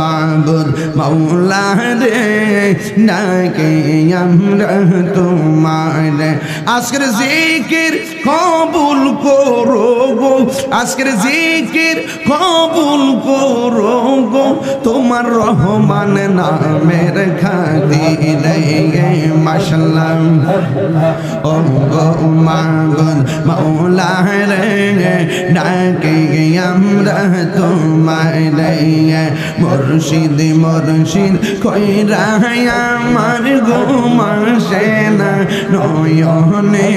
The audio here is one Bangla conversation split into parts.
মাবুদ মাওলা রে ডাকে আমরা তোমার আজকের জিকির কবুল করো গো আজকের জিকির কবুল করো গো তোমার রহমান নামের খাতিরে মাশাআল্লাহ ও গো মাবুদ মাওলা রে ডাকে আমরা তোমার মুর্শিদ মুর্শিদ কইরা আমার ঘুম আসে না নয়নে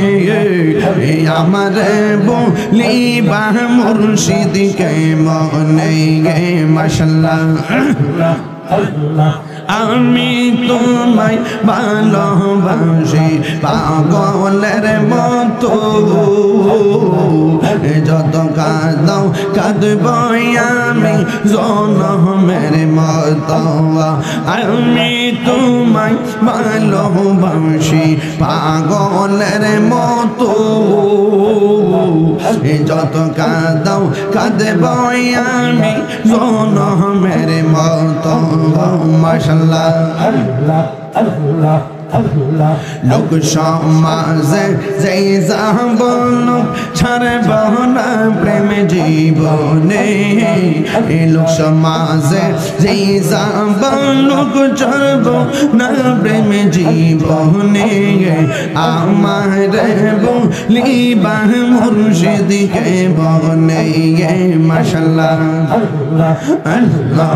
আমার বলিবা মুর্শিদকে মনে মাশাআল্লাহ আমি তোমায় ভালোবাসি পাগলের মতো যত কাঁদাও কাঁদবই আমি জনমের মতো আমি তোমায় ভালোবাসি পাগলের মতো যত কাঁদাও কাঁদবই আমি জনমের মতো মাশাআল্লাহ আল্লাহ লোক সমাজে যেই যাবন ছাড়ব না প্রেম জীবনে লোক সমাজে যেই যাবন ছাড়ব না প্রেম জীবনে আমার বলিবা মুর্শিদকে বনে মাশাআল্লাহ আল্লাহ আল্লাহ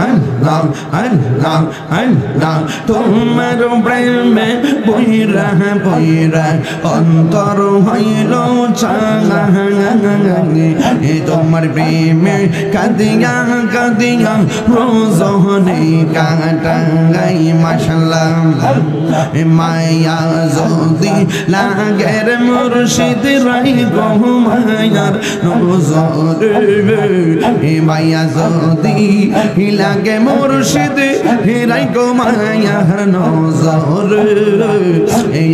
আল্লাহ আল্লাহ আল্লাহ তোমার প্রেমে বইরা বইরা অন্তর হইল চাঙে তোমার প্রেমে কাঁদিয়া কাঁদিয়া রোজনে কাটাই মাশাআল্লাহ মায়া যদি লাগের মুর্শিদ রাই গো মায়ার নজরে মায়া যদি লাগে মুর্শিদ রাই গো মায়ার নজরে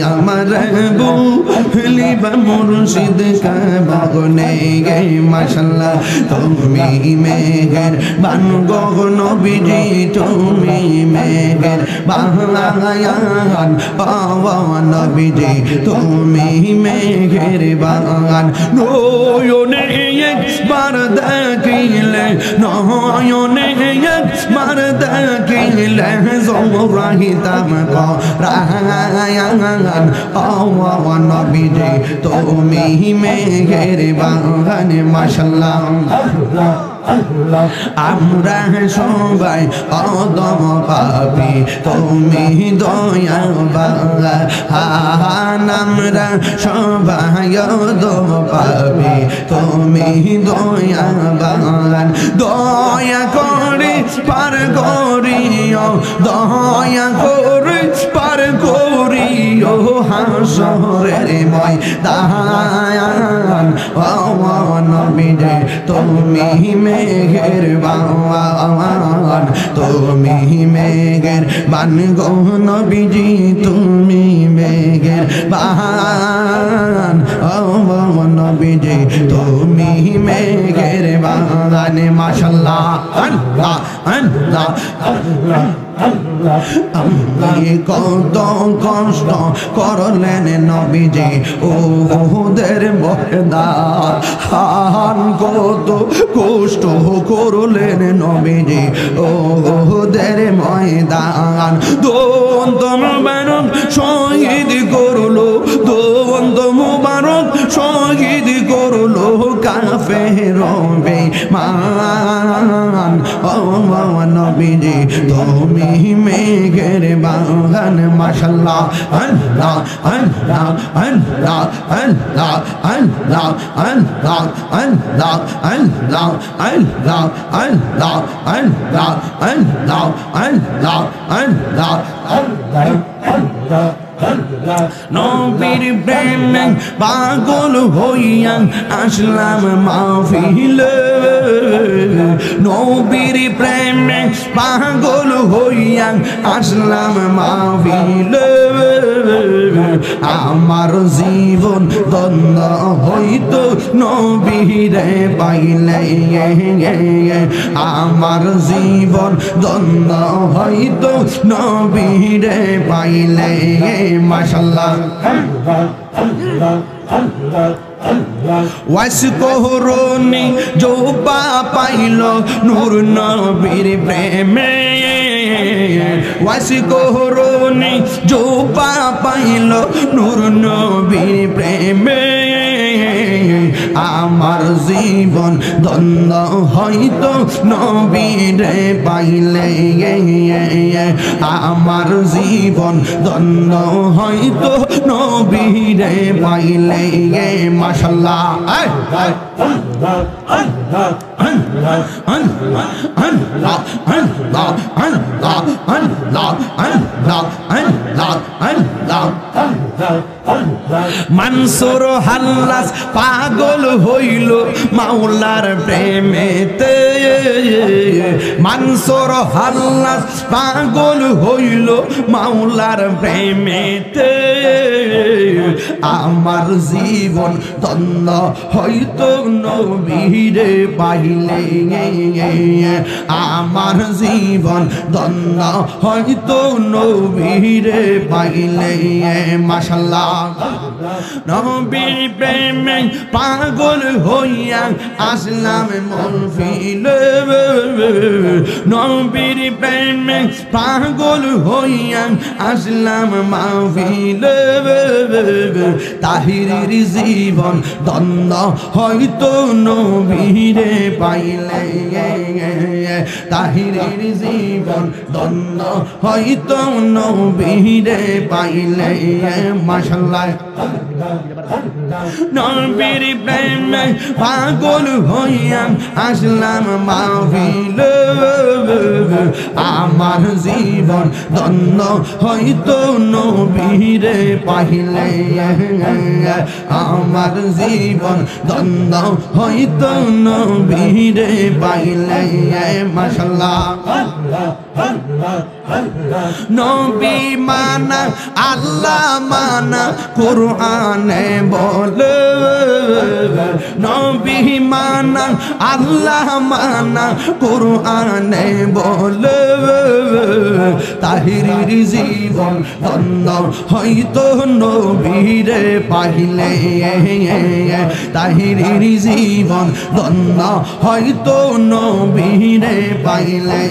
আমার বলিবা মুর্শিদ কা বনে গে মাশাআল্লাহ তুমি মেহের বান গো নবীজি তুমি মেহের বান পাওয়া নবীজি তুমি মেহের বান নয়নে একবার দেখিলে নয়নে একবার দেখিলে জমরাহিতাম রায়ান আওয়া নবীজি তুমি মেহের বান মাশাআল্লাহ আমরা সবাই অদম পাপি তুমি দয়াবান আমরা সবাই অদম পাপি তুমি দয়াবান দয়া করে পার করিও দয়া করে পার করিও হাসরের ময়দান ও নবীজি তুমি মেঘের বান তুমি মেঘের বান গো নবীজি তুমি মেঘের বান ও নবীজি তুমি মেঘের বান মাশাআল্লাহ আল্লাহ আল্লাহ আল্লাহ কত কষ্ট করলেন নবীজি ওদের ময়দান কত কষ্ট করলেন নবীজি ওদের ময়দান দন্ত মুবারক শহীদ করলো দন্ত মুবারক শহীদ করলো কাফের বেঈমান ও নবীজি তুমি মেঘের বাগান মাশাআল্লাহ আল্লাহ আল্লাহ আল্লাহ আল্লাহ আল্লাহ আল্লাহ আল্লাহ আল্লাহ আল্লাহ আল্লাহ আল্লাহ আল্লাহ আল্লাহ আল্লাহ আল্লাহ নবীর প্রেমে পাগল হইয়া আসলাম মাহফিলে নবীর প্রেমে পাগল হইয়া আসলাম মাহফিলে আমার জীবন ধন্য হইতো নবীরে পাইলে আমার জীবন ধন্য হইতো নবীরে পাইলে মাশাআল্লাহ ওয়াস কোহরনি জোবা পাইল নূর নবীর প্রেমে ওয়াস কোহরনি জোবা পাইল নূর নবীর প্রেমে আমার জীবন ধন্য হইতো নবীরে পাইলে আমার জীবন ধন্য হইতো নবীরে পাইলে মাশাআল্লাহ মানসুর হাল্লাস পাগল হইল মাওলার প্রেমেতে মানসুর হাল্লাস পাগল হইল মাওলার প্রেমেতে আমার জীবন ধন্য হইতো নবীরে পাইলে আমার জীবন ধন্য হইতো নবীরে পাইলে মাশাআল্লাহ নবীর প্রেমে পাগল হইয়া আসলাম মাহফিলে নবীর প্রেমে পাগল হইয়া আসলাম মাহফিলে তাহিরের জীবন ধন্য হইতো নবীরে পাইলে তাহিরের জীবন ধন্য হইতো নবীরে পাইলে মাশাআল্লাহ নবীর প্রেমে পাগল হইয়া আসলাম মাহফিলে আমার জীবন ধন্য হইতো নবীরে পাইলে আমার জীবন ধন্য হইতো নবীরে পাইলে মাশাআল্লাহ নবী মানা আল্লাহ মানা কুরআনে বলে নবী মানা আল্লাহ মানা কুরআনে বলে তাহিরের জীবন ধন্য হইতো নবীরে পাইলে তাহিরের জীবন ধন্য হইতো নবীরে পাইলে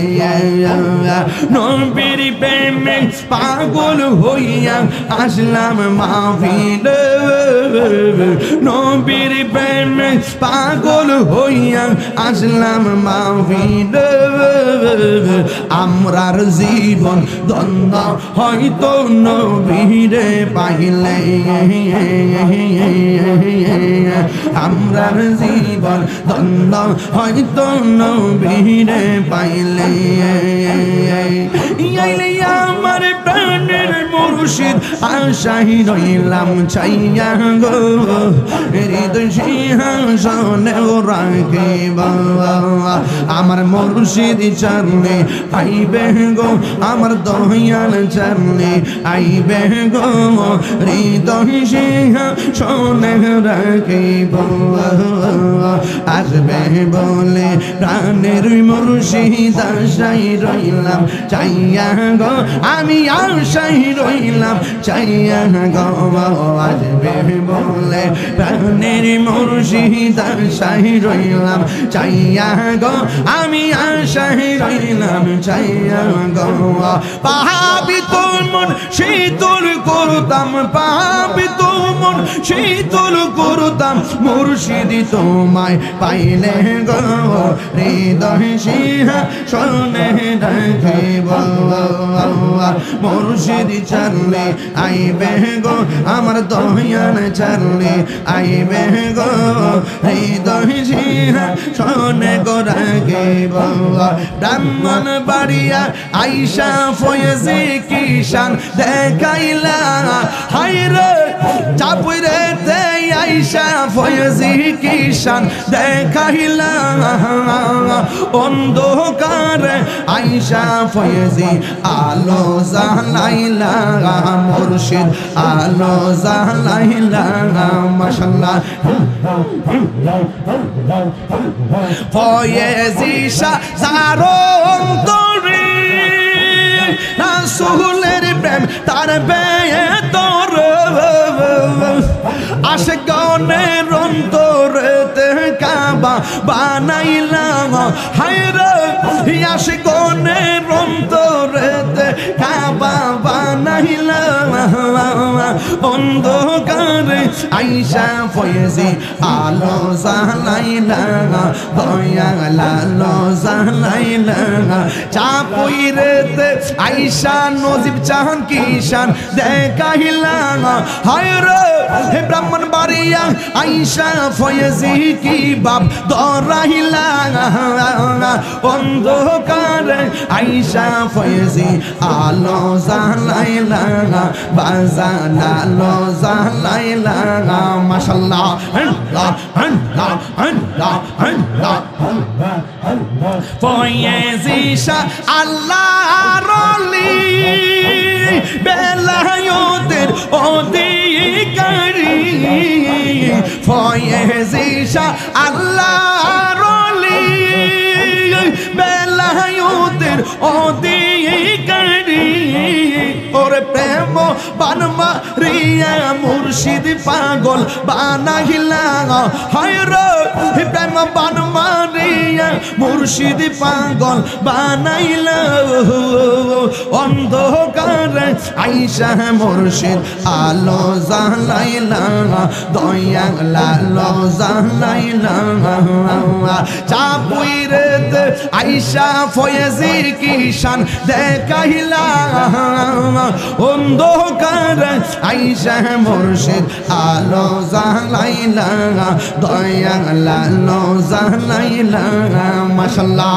নবীর প্রেমে পাগল হইয়া আসলাম মাহফিলে নবীর প্রেমে পাগল হইয়া আসলাম মাহফিলে আমরার জীবন ধন্য হইতো নবীরে পাইলে আমরার জীবন ধন্য হইতো নবীরে পাইলে আমার প্রাণের মুর্শিদ আশাই রইলাম চাইয়া গো হৃদয় সিংহাসনে রাখিব আমার মুর্শিদ চরণে আইবে গো আমার দয়াল চরণে আইবে গো হৃদয় সিংহাসনে রাখিব আসবে বলে প্রাণের মুর্শিদ আশাই রইলাম চাইয়া গো আমি আশাই রইলাম চাইয়া গো আসবে বলে প্রাণের মুর্শিদ আশাই রইলাম চাইয়া গো আমি আশাই রইলাম চাইয়া গো পাহাবি তোর মন শীতল করতাম পাহাবি তোর মন শীতল করতাম মুর্শিদ তোমায় পাইলে গো হৃদয় সিংহা শোনে রাখিব মুর্শিদ চললে আইবে গো আমার দয়াল চললে আইবে গো হৃদয় সিংহা শোনে গো রাখিব ব্রাহ্মণ বাড়িয়া আইসা ফয়েজি কিষান দেখাইলা হায়রে চাপুরে তে আইসা ফয়েজি কিষান দেখাইলা অন্ধকার আইসা ফয়েজি আলো জ্বালাইলা মুর্শিদ আলো জ্বালাইলা মাশাআল্লাহ ফয়েজি সারো অন্তরে রাসূলের প্রেম তার বেতর আশিকানের অন্তরেতে কাবা বানাইলা হায়রে আশিকানের অন্তরেতে কাবা বানাইলা অন্ধকারে আইসা ফয়েজি আলো জ্বালাইলা দয়াল আলো জ্বালাইলা চাপুইরেতে আইসা নজিব চাহান কিষান দেখাইলা হায়রে হে ব্রাহ্মণ বাড়িয়া আইসা ফয়েজি কি বাপ দরাইলা অন্ধকারে আইসা ফয়েজি আলো জ্বালাইলা বাজান আলো জ্বালাইলা মাশাআল্লাহ ফয়েজি আল্লাহর ওলি বেলায়েতের অধিকারী ফয়েজি আল্লাহর ওলি বেলায়েতের অধিকারী ওরে প্রেম বানমা রিয়া মুর্শিদ পাগল বানাইলা হায়রে প্রেম বানমা রিয়া মুর্শিদ পাগল বানাইলা অন্ধকারে আইসা মুর্শিদ আলো জ্বালাইলা দয়াল আলো জ্বালাইলা চাপুইরেতে আইসা ফয়েজি কিষান দেখাইলা অন্ধকারে আইসা মুর্শিদ আলো জ্বালাইলা দয়াল আলো জ্বালাইলা মাশাআল্লাহ